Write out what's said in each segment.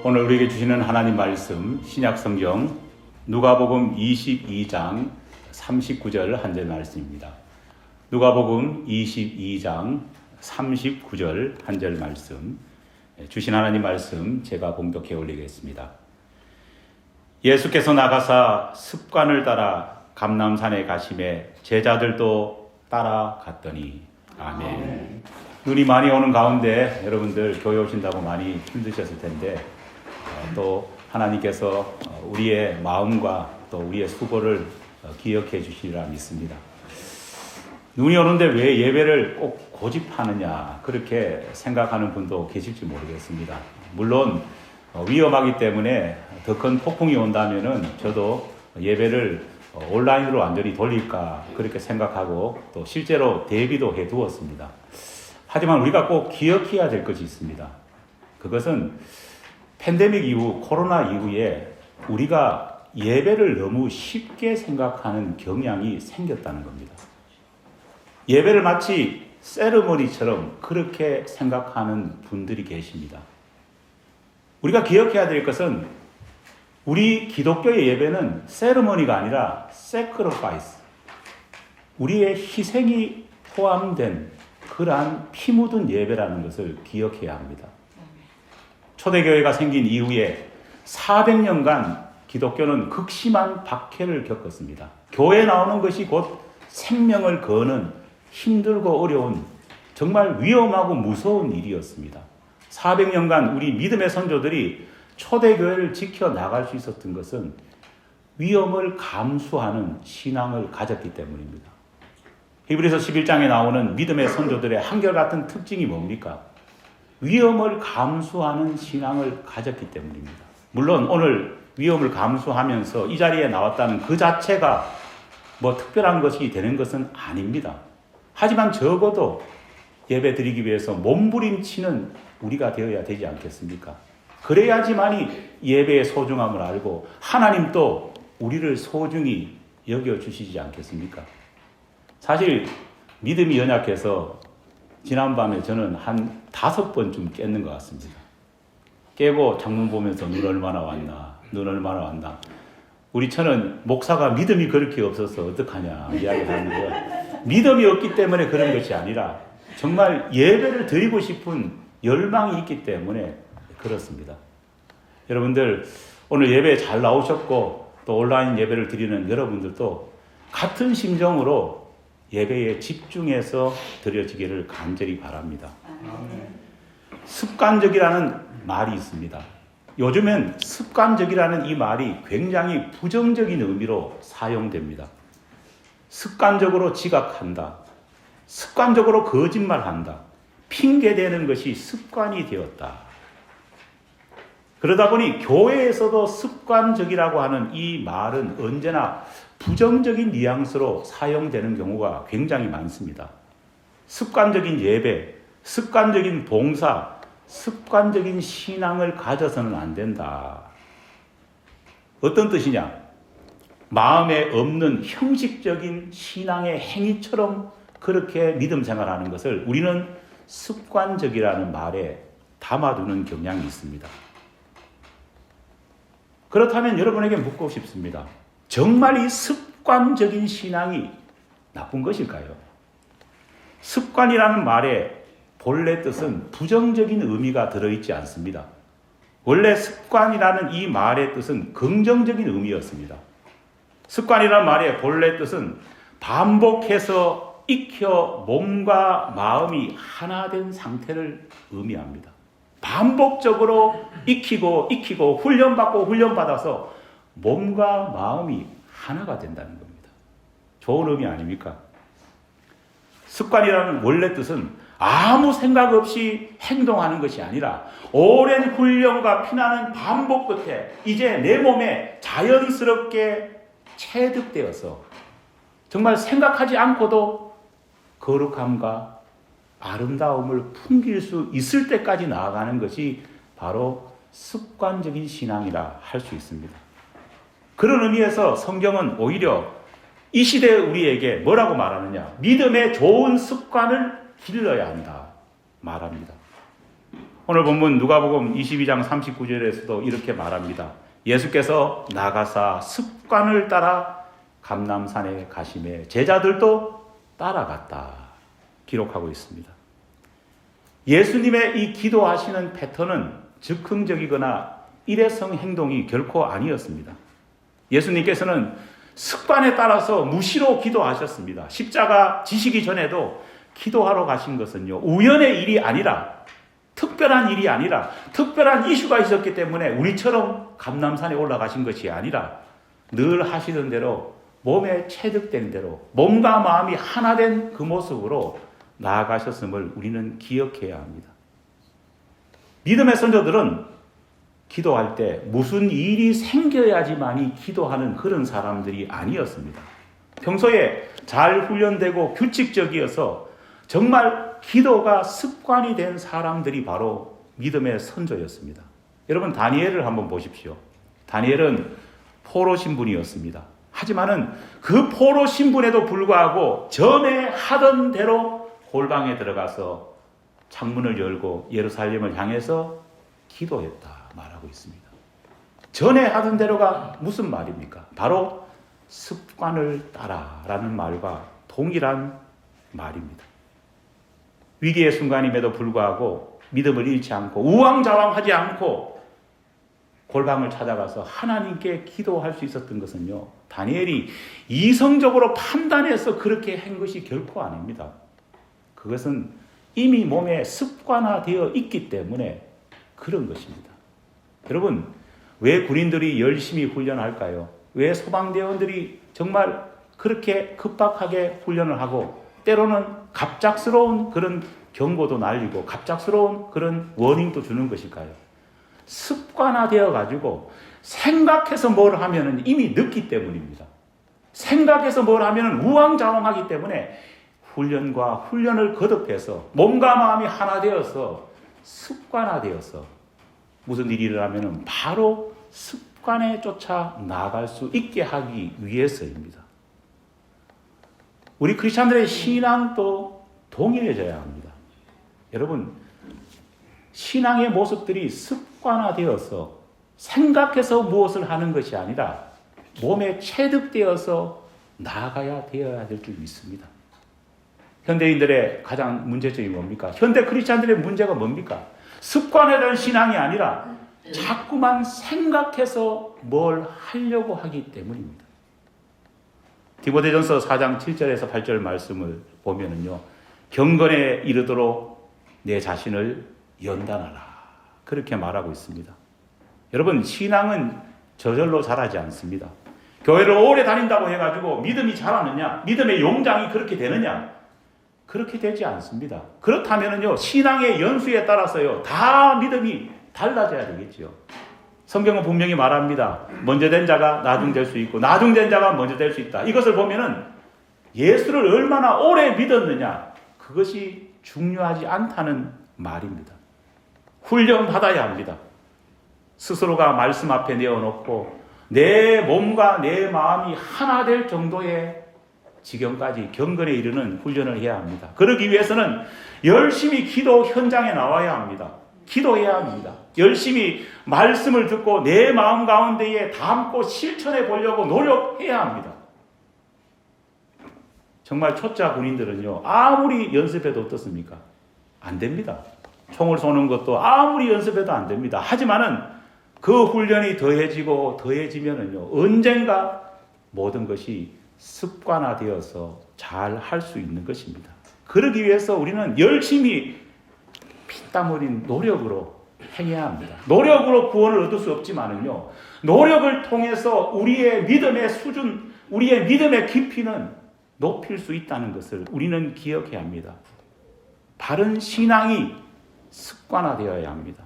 오늘 우리에게 주시는 하나님 말씀 신약성경 누가복음 22장 39절 한 절 말씀입니다. 누가복음 22장 39절 한 절 말씀, 주신 하나님 말씀 제가 봉독해 올리겠습니다. 예수께서 나가사 습관을 따라 감람산에 가심에 제자들도 따라갔더니 아멘. 눈이 많이 오는 가운데 여러분들 교회 오신다고 많이 힘드셨을 텐데 또 하나님께서 우리의 마음과 또 우리의 수고를 기억해 주시리라 믿습니다. 눈이 오는데 왜 예배를 꼭 고집하느냐 그렇게 생각하는 분도 계실지 모르겠습니다. 물론 위험하기 때문에 더 큰 폭풍이 온다면은 저도 예배를 온라인으로 완전히 돌릴까 그렇게 생각하고 또 실제로 대비도 해 두었습니다. 하지만 우리가 꼭 기억해야 될 것이 있습니다. 그것은 팬데믹 이후, 코로나 이후에 우리가 예배를 너무 쉽게 생각하는 경향이 생겼다는 겁니다. 예배를 마치 세리머니처럼 그렇게 생각하는 분들이 계십니다. 우리가 기억해야 될 것은 우리 기독교의 예배는 세리머니가 아니라 sacrifice, 우리의 희생이 포함된 그러한 피 묻은 예배라는 것을 기억해야 합니다. 초대교회가 생긴 이후에 400년간 기독교는 극심한 박해를 겪었습니다. 교회에 나오는 것이 곧 생명을 거는 힘들고 어려운 정말 위험하고 무서운 일이었습니다. 400년간 우리 믿음의 선조들이 초대교회를 지켜나갈 수 있었던 것은 위험을 감수하는 신앙을 가졌기 때문입니다. 히브리서 11장에 나오는 믿음의 선조들의 한결같은 특징이 뭡니까? 위험을 감수하는 신앙을 가졌기 때문입니다. 물론 오늘 위험을 감수하면서 이 자리에 나왔다는 그 자체가 뭐 특별한 것이 되는 것은 아닙니다. 하지만 적어도 예배 드리기 위해서 몸부림치는 우리가 되어야 되지 않겠습니까? 그래야지만이 예배의 소중함을 알고 하나님도 우리를 소중히 여겨주시지 않겠습니까? 사실 믿음이 연약해서 지난밤에 저는 한 5번쯤 깼는 것 같습니다. 깨고 창문 보면서 눈 얼마나 왔나. 우리 처는 목사가 믿음이 그렇게 없어서 어떡하냐 이야기하는데 믿음이 없기 때문에 그런 것이 아니라 정말 예배를 드리고 싶은 열망이 있기 때문에 그렇습니다. 여러분들 오늘 예배에 잘 나오셨고 또 온라인 예배를 드리는 여러분들도 같은 심정으로 예배에 집중해서 드려지기를 간절히 바랍니다. 습관적이라는 말이 있습니다. 요즘엔 습관적이라는 이 말이 굉장히 부정적인 의미로 사용됩니다. 습관적으로 지각한다. 습관적으로 거짓말한다. 핑계대는 것이 습관이 되었다. 그러다 보니 교회에서도 습관적이라고 하는 이 말은 언제나 부정적인 뉘앙스로 사용되는 경우가 굉장히 많습니다. 습관적인 예배, 습관적인 봉사, 습관적인 신앙을 가져서는 안 된다. 어떤 뜻이냐? 마음에 없는 형식적인 신앙의 행위처럼 그렇게 믿음 생활하는 것을 우리는 습관적이라는 말에 담아두는 경향이 있습니다. 그렇다면 여러분에게 묻고 싶습니다. 정말 이 습관적인 신앙이 나쁜 것일까요? 습관이라는 말의 본래 뜻은 부정적인 의미가 들어있지 않습니다. 원래 습관이라는 이 말의 뜻은 긍정적인 의미였습니다. 습관이라는 말의 본래 뜻은 반복해서 익혀 몸과 마음이 하나 된 상태를 의미합니다. 반복적으로 익히고 훈련받아서 몸과 마음이 하나가 된다는 겁니다. 좋은 의미 아닙니까? 습관이라는 원래 뜻은 아무 생각 없이 행동하는 것이 아니라 오랜 훈련과 피나는 반복 끝에 이제 내 몸에 자연스럽게 체득되어서 정말 생각하지 않고도 거룩함과 아름다움을 풍길 수 있을 때까지 나아가는 것이 바로 습관적인 신앙이라 할 수 있습니다. 그런 의미에서 성경은 오히려 이 시대의 우리에게 뭐라고 말하느냐? 믿음의 좋은 습관을 길러야 한다 말합니다. 오늘 본문 누가복음 22장 39절에서도 이렇게 말합니다. 예수께서 나가사 습관을 따라 감람산에 가심에 제자들도 따라갔다 기록하고 있습니다. 예수님의 이 기도하시는 패턴은 즉흥적이거나 일회성 행동이 결코 아니었습니다. 예수님께서는 습관에 따라서 무시로 기도하셨습니다. 십자가 지시기 전에도 기도하러 가신 것은요, 우연의 일이 아니라, 특별한 일이 아니라, 특별한 이슈가 있었기 때문에 우리처럼 감람산에 올라가신 것이 아니라 늘 하시던 대로 몸에 체득된 대로 몸과 마음이 하나 된 그 모습으로 나아가셨음을 우리는 기억해야 합니다. 믿음의 선조들은 기도할 때 무슨 일이 생겨야지만이 기도하는 그런 사람들이 아니었습니다. 평소에 잘 훈련되고 규칙적이어서 정말 기도가 습관이 된 사람들이 바로 믿음의 선조였습니다. 여러분, 다니엘을 한번 보십시오. 다니엘은 포로 신분이었습니다. 하지만은 그 포로 신분에도 불구하고 전에 하던 대로 골방에 들어가서 창문을 열고 예루살렘을 향해서 기도했다 말하고 있습니다. 전에 하던 대로가 무슨 말입니까? 바로 습관을 따라라는 말과 동일한 말입니다. 위기의 순간임에도 불구하고 믿음을 잃지 않고 우왕좌왕하지 않고 골방을 찾아가서 하나님께 기도할 수 있었던 것은요, 다니엘이 이성적으로 판단해서 그렇게 한 것이 결코 아닙니다. 그것은 이미 몸에 습관화되어 있기 때문에 그런 것입니다. 여러분, 왜 군인들이 열심히 훈련할까요? 왜 소방대원들이 정말 그렇게 급박하게 훈련을 하고 때로는 갑작스러운 그런 경고도 날리고 갑작스러운 그런 워닝도 주는 것일까요? 습관화되어 가지고 생각해서 뭘 하면 이미 늦기 때문입니다. 생각해서 뭘 하면 우왕좌왕하기 때문에 훈련과 훈련을 거듭해서 몸과 마음이 하나 되어서 습관화되어서 무슨 일이 일어나면 바로 습관에 쫓아 나아갈 수 있게 하기 위해서입니다. 우리 크리스찬들의 신앙도 동일해져야 합니다. 여러분, 신앙의 모습들이 습관화되어서 생각해서 무엇을 하는 것이 아니라 몸에 체득되어서 나아가야 되어야 될 줄 믿습니다. 현대인들의 가장 문제점이 뭡니까? 현대 크리스찬들의 문제가 뭡니까? 습관에 대한 신앙이 아니라 자꾸만 생각해서 뭘 하려고 하기 때문입니다. 디모데전서 4장 7절에서 8절 말씀을 보면은요, 경건에 이르도록 내 자신을 연단하라, 그렇게 말하고 있습니다. 여러분, 신앙은 저절로 자라지 않습니다. 교회를 오래 다닌다고 해가지고 믿음이 자라느냐, 믿음의 용장이 그렇게 되느냐, 그렇게 되지 않습니다. 그렇다면은요, 신앙의 연수에 따라서요, 다 믿음이 달라져야 되겠죠. 성경은 분명히 말합니다. 먼저 된 자가 나중될 수 있고 나중된 자가 먼저 될 수 있다. 이것을 보면은 예수를 얼마나 오래 믿었느냐, 그것이 중요하지 않다는 말입니다. 훈련받아야 합니다. 스스로가 말씀 앞에 내어놓고 내 몸과 내 마음이 하나 될 정도의 지경까지 경건에 이르는 훈련을 해야 합니다. 그러기 위해서는 열심히 기도 현장에 나와야 합니다. 기도해야 합니다. 열심히 말씀을 듣고 내 마음 가운데에 담고 실천해 보려고 노력해야 합니다. 정말 초짜 군인들은요, 아무리 연습해도 어떻습니까? 안 됩니다. 총을 쏘는 것도 아무리 연습해도 안 됩니다. 하지만은 그 훈련이 더해지고 더해지면은요, 언젠가 모든 것이 습관화되어서 잘 할 수 있는 것입니다. 그러기 위해서 우리는 열심히 피땀 흘린 노력으로 행해야 합니다. 노력으로 구원을 얻을 수 없지만은요, 노력을 통해서 우리의 믿음의 수준, 우리의 믿음의 깊이는 높일 수 있다는 것을 우리는 기억해야 합니다. 바른 신앙이 습관화되어야 합니다.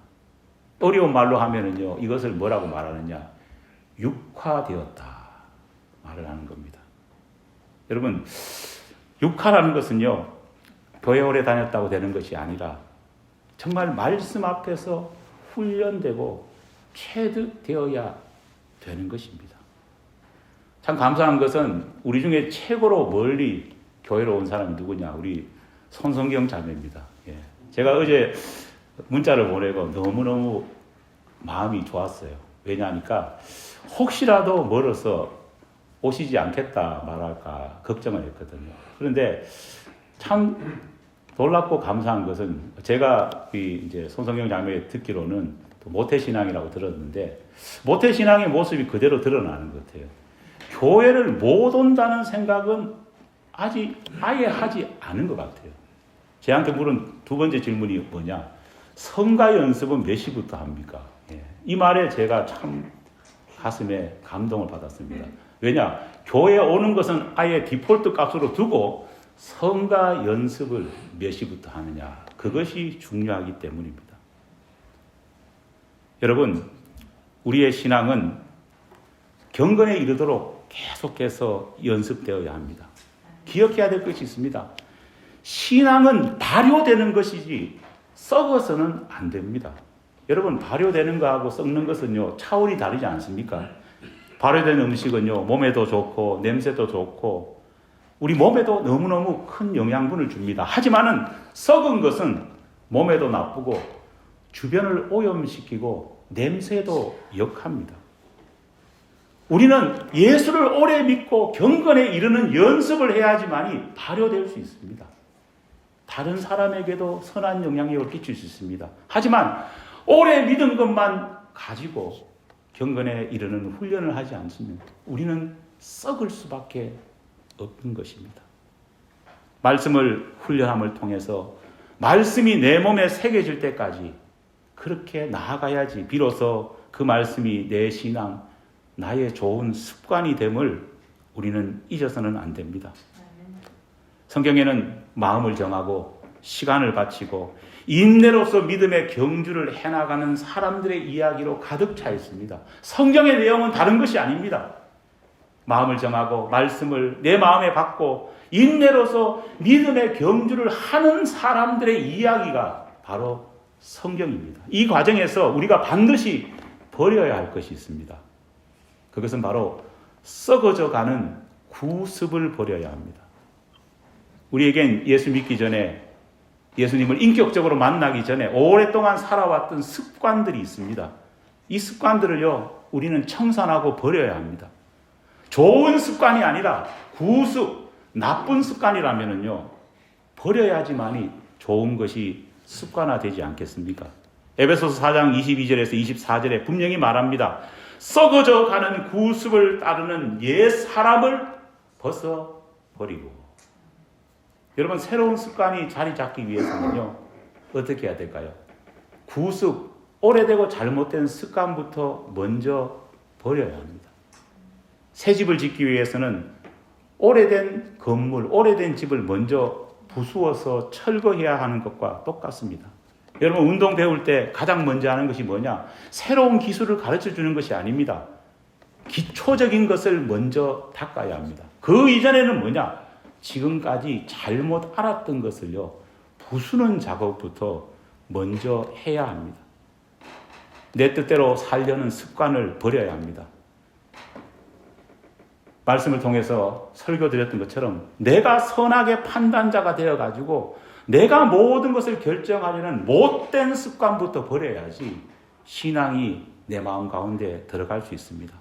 어려운 말로 하면은요, 이것을 뭐라고 말하느냐? 육화되었다 말을 하는 겁니다. 여러분, 육화라는 것은요, 교회 오래 다녔다고 되는 것이 아니라 정말 말씀 앞에서 훈련되고 체득되어야 되는 것입니다. 참 감사한 것은 우리 중에 최고로 멀리 교회로 온 사람이 누구냐? 우리 손성경 자매입니다. 예. 제가 어제 문자를 보내고 너무너무 마음이 좋았어요. 왜냐하니까 혹시라도 멀어서 오시지 않겠다 말할까 걱정을 했거든요. 그런데 참 놀랍고 감사한 것은 제가 이제 손성경 자매 듣기로는 또 모태신앙이라고 들었는데 모태신앙의 모습이 그대로 드러나는 것 같아요. 교회를 못 온다는 생각은 아예 하지 않은 것 같아요. 제한테 물은 두 번째 질문이 뭐냐? 성가 연습은 몇 시부터 합니까? 이 말에 제가 참 가슴에 감동을 받았습니다. 왜냐? 교회에 오는 것은 아예 디폴트 값으로 두고 성가 연습을 몇 시부터 하느냐. 그것이 중요하기 때문입니다. 여러분, 우리의 신앙은 경건에 이르도록 계속해서 연습되어야 합니다. 기억해야 될 것이 있습니다. 신앙은 발효되는 것이지 썩어서는 안 됩니다. 여러분, 발효되는 거하고 썩는 것은요, 차원이 다르지 않습니까? 발효된 음식은요, 몸에도 좋고, 냄새도 좋고, 우리 몸에도 너무너무 큰 영양분을 줍니다. 하지만은 썩은 것은 몸에도 나쁘고, 주변을 오염시키고, 냄새도 역합니다. 우리는 예수를 오래 믿고 경건에 이르는 연습을 해야지만이 발효될 수 있습니다. 다른 사람에게도 선한 영향력을 끼칠 수 있습니다. 하지만 오래 믿은 것만 가지고 경건에 이르는 훈련을 하지 않으면 우리는 썩을 수밖에 없는 것입니다. 말씀을 훈련함을 통해서 말씀이 내 몸에 새겨질 때까지 그렇게 나아가야지 비로소 그 말씀이 내 신앙, 나의 좋은 습관이 됨을 우리는 잊어서는 안 됩니다. 성경에는 마음을 정하고 시간을 바치고 인내로서 믿음의 경주를 해나가는 사람들의 이야기로 가득 차 있습니다. 성경의 내용은 다른 것이 아닙니다. 마음을 정하고 말씀을 내 마음에 받고 인내로서 믿음의 경주를 하는 사람들의 이야기가 바로 성경입니다. 이 과정에서 우리가 반드시 버려야 할 것이 있습니다. 그것은 바로 썩어져 가는 구습을 버려야 합니다. 우리에겐 예수 믿기 전에 예수님을 인격적으로 만나기 전에 오랫동안 살아왔던 습관들이 있습니다. 이 습관들을요, 우리는 청산하고 버려야 합니다. 좋은 습관이 아니라 구습, 나쁜 습관이라면요, 버려야지만이 좋은 것이 습관화되지 않겠습니까? 에베소서 4장 22절에서 24절에 분명히 말합니다. 썩어져 가는 구습을 따르는 옛 사람을 벗어버리고. 여러분, 새로운 습관이 자리 잡기 위해서는요, 어떻게 해야 될까요? 구습, 오래되고 잘못된 습관부터 먼저 버려야 합니다. 새 집을 짓기 위해서는 오래된 건물, 오래된 집을 먼저 부수어서 철거해야 하는 것과 똑같습니다. 여러분, 운동 배울 때 가장 먼저 하는 것이 뭐냐? 새로운 기술을 가르쳐 주는 것이 아닙니다. 기초적인 것을 먼저 닦아야 합니다. 그 이전에는 뭐냐? 지금까지 잘못 알았던 것을요, 부수는 작업부터 먼저 해야 합니다. 내 뜻대로 살려는 습관을 버려야 합니다. 말씀을 통해서 설교드렸던 것처럼 내가 선악의 판단자가 되어가지고 내가 모든 것을 결정하려는 못된 습관부터 버려야지 신앙이 내 마음 가운데 들어갈 수 있습니다.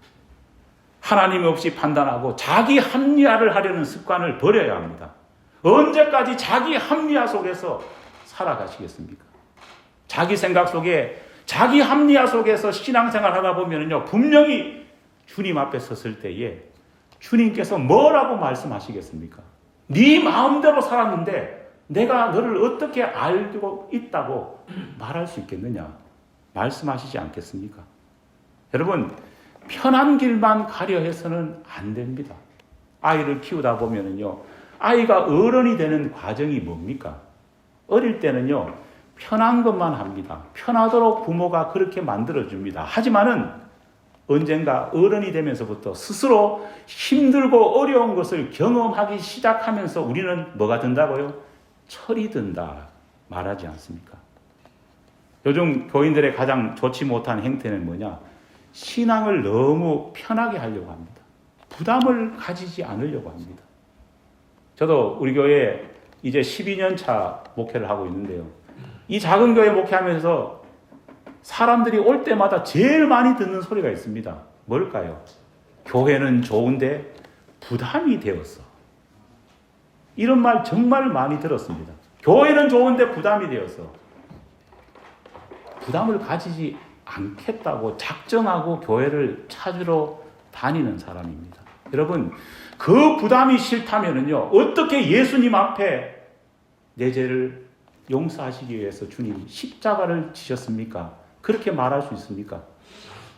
하나님 없이 판단하고 자기 합리화를 하려는 습관을 버려야 합니다. 언제까지 자기 합리화 속에서 살아가시겠습니까? 자기 생각 속에, 자기 합리화 속에서 신앙생활 하다 보면요, 분명히 주님 앞에 섰을 때에 주님께서 뭐라고 말씀하시겠습니까? 네 마음대로 살았는데 내가 너를 어떻게 알고 있다고 말할 수 있겠느냐? 말씀하시지 않겠습니까? 여러분, 편한 길만 가려 해서는 안 됩니다. 아이를 키우다 보면은요, 아이가 어른이 되는 과정이 뭡니까? 어릴 때는요, 편한 것만 합니다. 편하도록 부모가 그렇게 만들어줍니다. 하지만은 언젠가 어른이 되면서부터 스스로 힘들고 어려운 것을 경험하기 시작하면서 우리는 뭐가 든다고요? 철이 든다 말하지 않습니까? 요즘 교인들의 가장 좋지 못한 행태는 뭐냐? 신앙을 너무 편하게 하려고 합니다. 부담을 가지지 않으려고 합니다. 저도 우리 교회에 이제 12년 차 목회를 하고 있는데요. 이 작은 교회 목회하면서 사람들이 올 때마다 제일 많이 듣는 소리가 있습니다. 뭘까요? 교회는 좋은데 부담이 되었어. 이런 말 정말 많이 들었습니다. 교회는 좋은데 부담이 되었어. 부담을 가지지 않겠다고 작정하고 교회를 찾으러 다니는 사람입니다. 여러분, 그 부담이 싫다면요, 어떻게 예수님 앞에 내 죄를 용서하시기 위해서 주님이 십자가를 지셨습니까? 그렇게 말할 수 있습니까?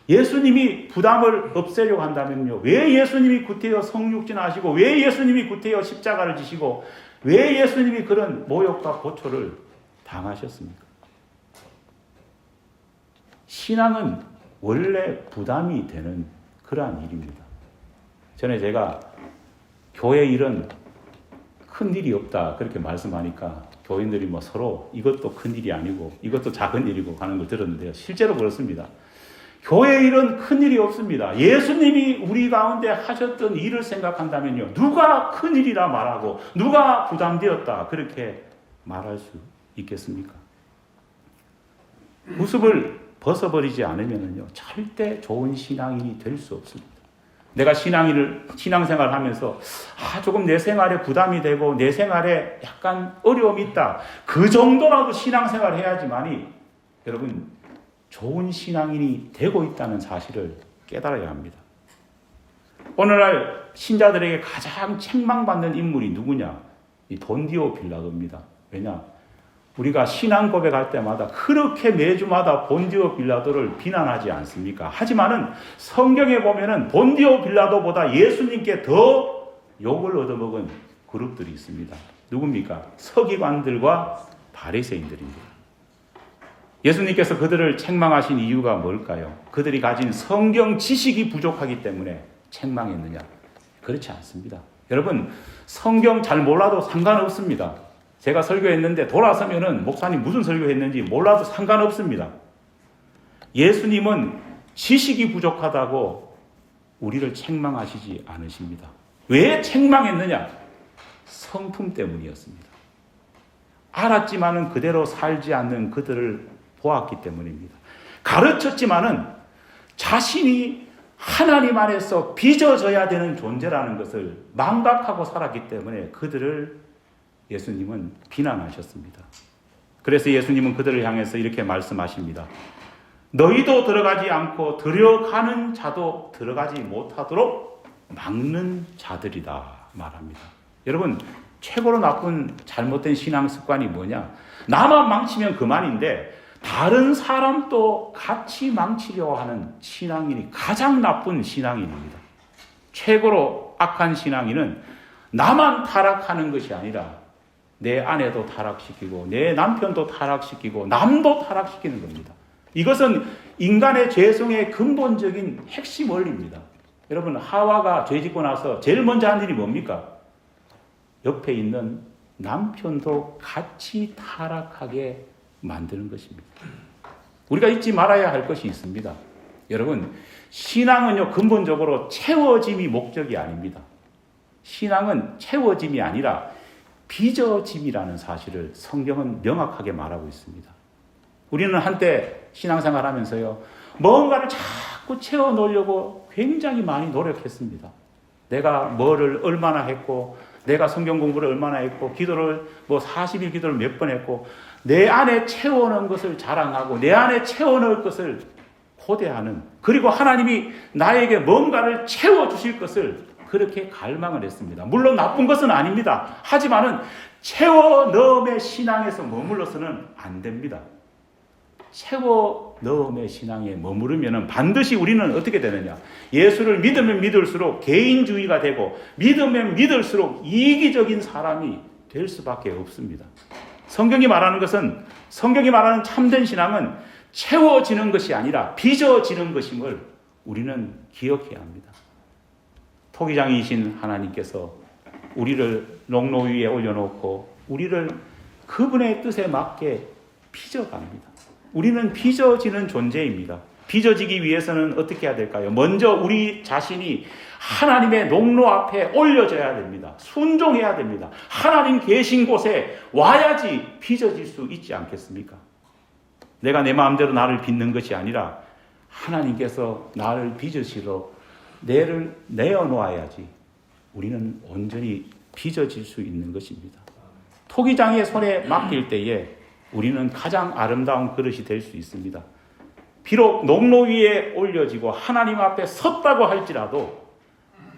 예수님이 부담을 없애려고 한다면요, 왜 예수님이 구태여 성육신하시고, 왜 예수님이 구태여 십자가를 지시고, 왜 예수님이 그런 모욕과 고초를 당하셨습니까? 신앙은 원래 부담이 되는 그러한 일입니다. 전에 제가 교회 일은 큰 일이 없다 그렇게 말씀하니까 교인들이 뭐 서로 이것도 큰 일이 아니고 이것도 작은 일이고 하는 걸 들었는데요. 실제로 그렇습니다. 교회 일은 큰 일이 없습니다. 예수님이 우리 가운데 하셨던 일을 생각한다면요, 누가 큰 일이라 말하고 누가 부담되었다 그렇게 말할 수 있겠습니까? 구습을 벗어버리지 않으면요, 절대 좋은 신앙인이 될 수 없습니다. 내가 신앙생활을 하면서 조금 내 생활에 부담이 되고 내 생활에 약간 어려움이 있다, 그 정도라도 신앙생활을 해야지만이 여러분 좋은 신앙인이 되고 있다는 사실을 깨달아야 합니다. 오늘날 신자들에게 가장 책망받는 인물이 누구냐? 이 본디오 빌라도입니다. 왜냐? 우리가 신앙 고백할 때마다 그렇게 매주마다 본디오 빌라도를 비난하지 않습니까? 하지만은 성경에 보면은 본디오 빌라도보다 예수님께 더 욕을 얻어먹은 그룹들이 있습니다. 누굽니까? 서기관들과 바리새인들입니다. 예수님께서 그들을 책망하신 이유가 뭘까요? 그들이 가진 성경 지식이 부족하기 때문에 책망했느냐? 그렇지 않습니다. 여러분, 성경 잘 몰라도 상관없습니다. 제가 설교했는데 돌아서면은 목사님 무슨 설교했는지 몰라도 상관없습니다. 예수님은 지식이 부족하다고 우리를 책망하시지 않으십니다. 왜 책망했느냐? 성품 때문이었습니다. 알았지만은 그대로 살지 않는 그들을 보았기 때문입니다. 가르쳤지만은 자신이 하나님 안에서 빚어져야 되는 존재라는 것을 망각하고 살았기 때문에 그들을 예수님은 비난하셨습니다. 그래서 예수님은 그들을 향해서 이렇게 말씀하십니다. 너희도 들어가지 않고 들어가는 자도 들어가지 못하도록 막는 자들이다 말합니다. 여러분, 최고로 나쁜 잘못된 신앙 습관이 뭐냐? 나만 망치면 그만인데 다른 사람도 같이 망치려고 하는 신앙인이 가장 나쁜 신앙인입니다. 최고로 악한 신앙인은 나만 타락하는 것이 아니라 내 아내도 타락시키고 내 남편도 타락시키고 남도 타락시키는 겁니다. 이것은 인간의 죄성의 근본적인 핵심 원리입니다. 여러분, 하와가 죄짓고 나서 제일 먼저 한 일이 뭡니까? 옆에 있는 남편도 같이 타락하게 만드는 것입니다. 우리가 잊지 말아야 할 것이 있습니다. 여러분, 신앙은요, 근본적으로 채워짐이 목적이 아닙니다. 신앙은 채워짐이 아니라 빚어짐이라는 사실을 성경은 명확하게 말하고 있습니다. 우리는 한때 신앙생활 하면서요, 뭔가를 자꾸 채워 놓으려고 굉장히 많이 노력했습니다. 내가 뭐를 얼마나 했고, 내가 성경 공부를 얼마나 했고, 기도를 40일 기도를 몇 번 했고, 내 안에 채워놓은 것을 자랑하고, 내 안에 채워놓을 것을 고대하는, 그리고 하나님이 나에게 뭔가를 채워주실 것을 그렇게 갈망을 했습니다. 물론 나쁜 것은 아닙니다. 하지만은 채워 넣음의 신앙에서 머물러서는 안 됩니다. 채워 넣음의 신앙에 머무르면 반드시 우리는 어떻게 되느냐? 예수를 믿으면 믿을수록 개인주의가 되고, 믿으면 믿을수록 이기적인 사람이 될 수밖에 없습니다. 성경이 말하는 것은, 성경이 말하는 참된 신앙은 채워지는 것이 아니라 빚어지는 것임을 우리는 기억해야 합니다. 토기장이신 하나님께서 우리를 농로 위에 올려놓고 우리를 그분의 뜻에 맞게 빚어갑니다. 우리는 빚어지는 존재입니다. 빚어지기 위해서는 어떻게 해야 될까요? 먼저 우리 자신이 하나님의 농로 앞에 올려져야 됩니다. 순종해야 됩니다. 하나님 계신 곳에 와야지 빚어질 수 있지 않겠습니까? 내가 내 마음대로 나를 빚는 것이 아니라 하나님께서 나를 빚으시러 내를 내어놓아야지 우리는 온전히 빚어질 수 있는 것입니다. 토기장의 손에 맡길 때에 우리는 가장 아름다운 그릇이 될 수 있습니다. 비록 농로 위에 올려지고 하나님 앞에 섰다고 할지라도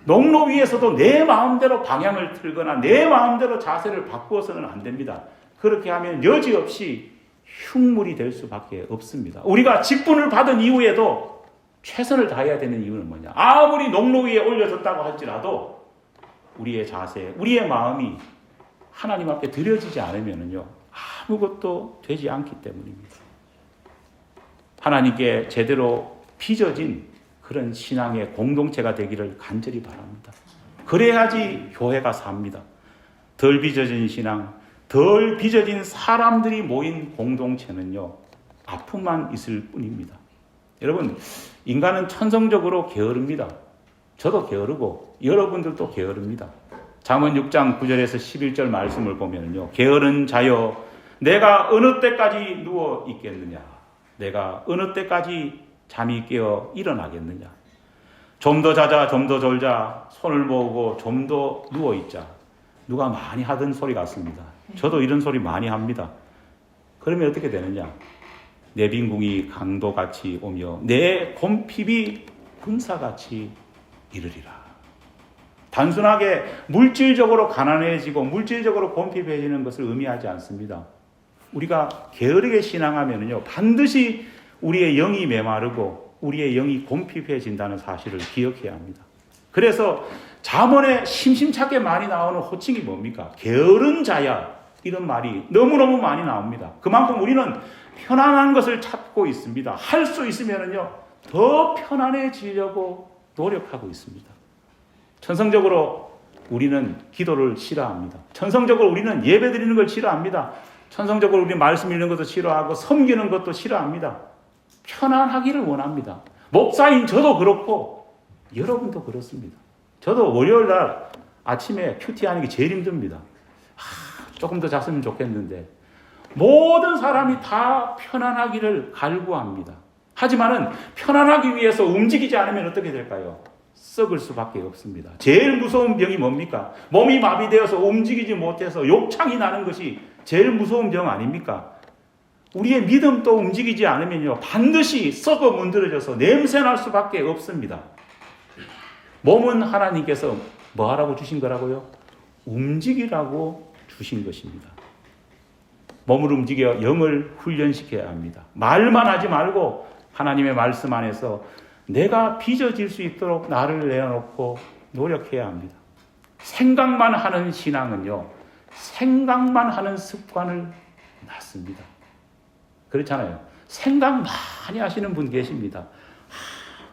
농로 위에서도 내 마음대로 방향을 틀거나 내 마음대로 자세를 바꾸어서는 안 됩니다. 그렇게 하면 여지없이 흉물이 될 수밖에 없습니다. 우리가 직분을 받은 이후에도 최선을 다해야 되는 이유는 뭐냐? 아무리 농로 위에 올려졌다고 할지라도 우리의 자세, 우리의 마음이 하나님 앞에 드려지지 않으면요 아무것도 되지 않기 때문입니다. 하나님께 제대로 빚어진 그런 신앙의 공동체가 되기를 간절히 바랍니다. 그래야지 교회가 삽니다. 덜 빚어진 신앙, 덜 빚어진 사람들이 모인 공동체는요 아픔만 있을 뿐입니다. 여러분, 인간은 천성적으로 게으릅니다. 저도 게으르고 여러분들도 게으릅니다. 잠언 6장 9절에서 11절 말씀을 보면요, 게으른 자여 내가 어느 때까지 누워 있겠느냐, 내가 어느 때까지 잠이 깨어 일어나겠느냐, 좀 더 자자, 좀 더 졸자, 손을 모으고 좀 더 누워 있자. 누가 많이 하던 소리 같습니다. 저도 이런 소리 많이 합니다. 그러면 어떻게 되느냐? 내 빈궁이 강도같이 오며 내 곰핍이 군사같이 이르리라. 단순하게 물질적으로 가난해지고 물질적으로 곰핍해지는 것을 의미하지 않습니다. 우리가 게으르게 신앙하면요 반드시 우리의 영이 메마르고 우리의 영이 곰핍해진다는 사실을 기억해야 합니다. 그래서 잠언에 심심찮게 많이 나오는 호칭이 뭡니까? 게으른 자야, 이런 말이 너무너무 많이 나옵니다. 그만큼 우리는 편안한 것을 찾고 있습니다. 할 수 있으면요 더 편안해지려고 노력하고 있습니다. 천성적으로 우리는 기도를 싫어합니다. 천성적으로 우리는 예배 드리는 걸 싫어합니다. 천성적으로 우리는 말씀 읽는 것도 싫어하고 섬기는 것도 싫어합니다. 편안하기를 원합니다. 목사인 저도 그렇고 여러분도 그렇습니다. 저도 월요일 날 아침에 큐티하는 게 제일 힘듭니다. 조금 더 잤으면 좋겠는데 모든 사람이 다 편안하기를 갈구합니다. 하지만은 편안하기 위해서 움직이지 않으면 어떻게 될까요? 썩을 수밖에 없습니다. 제일 무서운 병이 뭡니까? 몸이 마비되어서 움직이지 못해서 욕창이 나는 것이 제일 무서운 병 아닙니까? 우리의 믿음도 움직이지 않으면요 반드시 썩어 문드러져서 냄새날 수밖에 없습니다. 몸은 하나님께서 뭐 하라고 주신 거라고요? 움직이라고 주신 것입니다. 몸을 움직여 영을 훈련시켜야 합니다. 말만 하지 말고 하나님의 말씀 안에서 내가 빚어질 수 있도록 나를 내어놓고 노력해야 합니다. 생각만 하는 신앙은요 생각만 하는 습관을 낳습니다. 그렇잖아요. 생각 많이 하시는 분 계십니다.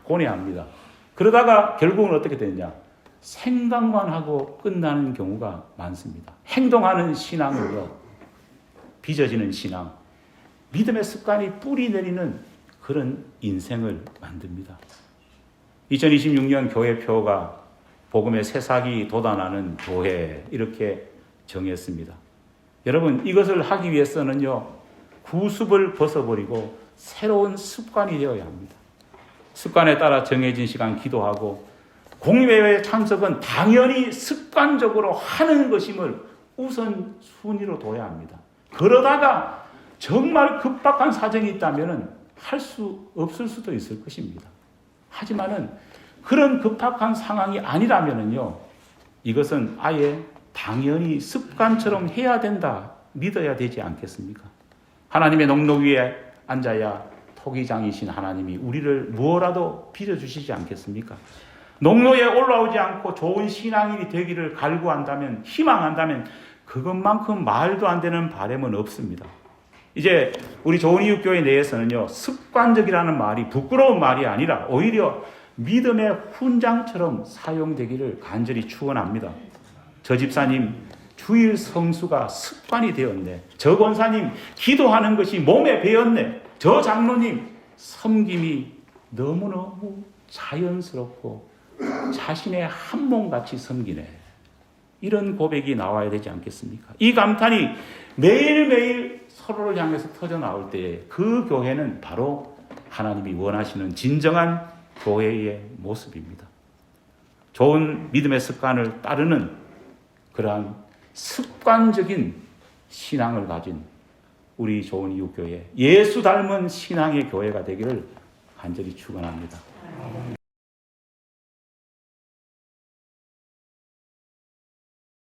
고뇌합니다. 그러다가 결국은 어떻게 되느냐? 생각만 하고 끝나는 경우가 많습니다. 행동하는 신앙은요 빚어지는 신앙, 믿음의 습관이 뿌리 내리는 그런 인생을 만듭니다. 2026년 교회표가 복음의 새싹이 돋아나는 교회, 이렇게 정했습니다. 여러분, 이것을 하기 위해서는요 구습을 벗어버리고 새로운 습관이 되어야 합니다. 습관에 따라 정해진 시간 기도하고 공예회 참석은 당연히 습관적으로 하는 것임을 우선순위로 둬야 합니다. 그러다가 정말 급박한 사정이 있다면 할 수 없을 수도 있을 것입니다. 하지만은 그런 급박한 상황이 아니라면요 이것은 아예 당연히 습관처럼 해야 된다 믿어야 되지 않겠습니까? 하나님의 농로 위에 앉아야 토기장이신 하나님이 우리를 무엇라도 빚어주시지 않겠습니까? 농로에 올라오지 않고 좋은 신앙인이 되기를 갈구한다면, 희망한다면 그것만큼 말도 안 되는 바람은 없습니다. 이제 우리 좋은이웃교회 내에서는요 습관적이라는 말이 부끄러운 말이 아니라 오히려 믿음의 훈장처럼 사용되기를 간절히 축원합니다. 저 집사님 주일 성수가 습관이 되었네. 저 권사님 기도하는 것이 몸에 배었네. 저 장로님 섬김이 너무너무 자연스럽고 자신의 한 몸같이 섬기네. 이런 고백이 나와야 되지 않겠습니까? 이 감탄이 매일매일 서로를 향해서 터져 나올 때 그 교회는 바로 하나님이 원하시는 진정한 교회의 모습입니다. 좋은 믿음의 습관을 따르는 그러한 습관적인 신앙을 가진 우리 좋은 이웃교회, 예수 닮은 신앙의 교회가 되기를 간절히 축원합니다.